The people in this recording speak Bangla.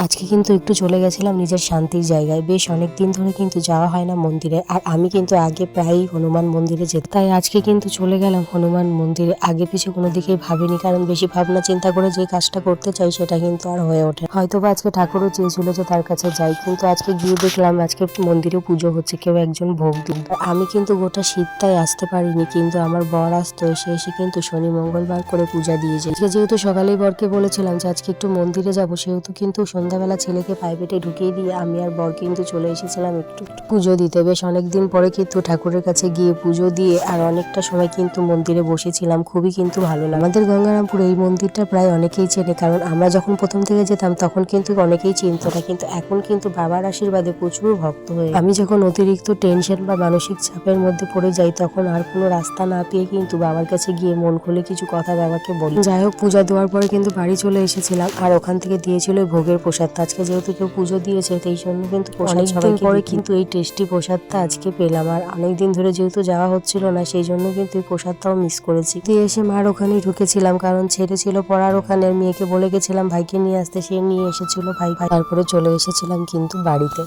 আজকে কিন্তু একটু চলে গেছিলাম নিজের শান্তির জায়গায়। বেশ অনেক দিন ধরে কিন্তু যাওয়া হয় না মন্দিরে, আর আমি কিন্তু আগে প্রায়ই হনুমান মন্দিরে যেতাম। তাই আজকে কিন্তু চলে গেলাম হনুমান মন্দিরে। আগে পিছু কোনো দিকেই ভাবিনি, কারণ বেশি ভাবনা চিন্তা করে যে কাজটা করতে চাই সেটা কিন্তু আর হয়ে ওঠে। হয়তোবা আজকে ঠাকুরও চেয়েছিল যে তার কাছে যাই, কিন্তু আজকে গিয়ে দেখলাম আজকে মন্দিরে পুজো হচ্ছে, কেউ একজন ভোগ দিন। আমি কিন্তু গোটা শীতটাই আসতে পারিনি, কিন্তু আমার বর আসতো, এসে কিন্তু শনি মঙ্গলবার করে পূজা দিয়েছে। আজকে যেহেতু সকালেই বরকে বলেছিলাম যে আজকে একটু মন্দিরে যাবো, সেহেতু কিন্তু সন্ধ্যাবেলা ছেলেকে প্রাইভেটে ঢুকিয়ে দিয়ে আমি আর বর কিন্তু চলে এসেছিলাম একটু পুজো দিতে। বেশ অনেকদিন পরে কিন্তু ঠাকুরের কাছে গিয়ে পুজো দিয়ে আর অনেকটা সময় কিন্তু মন্দিরে বসেছিলাম। খুবই কিন্তু ভালো লাগে। আমাদের গঙ্গারামপুর এই মন্দিরটা প্রায় অনেকেই চেনে, কারণ আমরা যখন প্রথম থেকে যেতাম তখন কিন্তু অনেকেই চিনত না, কিন্তু এখন কিন্তু বাবার আশীর্বাদে প্রচুর ভক্ত হয়ে আমি যখন অতিরিক্ত টেনশন বা মানসিক চাপের মধ্যে পড়ে যাই, তখন আর কোনো রাস্তা না পেয়ে কিন্তু বাবার কাছে গিয়ে মন খুলে কিছু কথা বাবাকে বলি। যাই হোক, পূজা দেওয়ার পরে কিন্তু বাড়ি চলে এসেছিলাম, আর ওখান থেকে দিয়েছিল ভোগের প্রসাদ। আজকে যেহেতু কেউ পুজো দিয়েছে, সেই জন্য কিন্তু অনেকদিন পরে কিন্তু এই টেস্টি প্রসাদটা আজকে পেলাম। আর অনেকদিন ধরে যেহেতু যাওয়া হচ্ছিল না, সেই জন্য কিন্তু এই প্রসাদটাও মিস করেছি। দিয়ে এসে মার ওখানেই ঢুকেছিলাম, কারণ ছেড়ে ছিল পড়ার ওখানে। মেয়েকে বলে গেছিলাম ভাইকে নিয়ে আসতে, সে নিয়ে এসেছিল ভাই। তারপরে চলে এসেছিলাম কিন্তু বাড়িতে।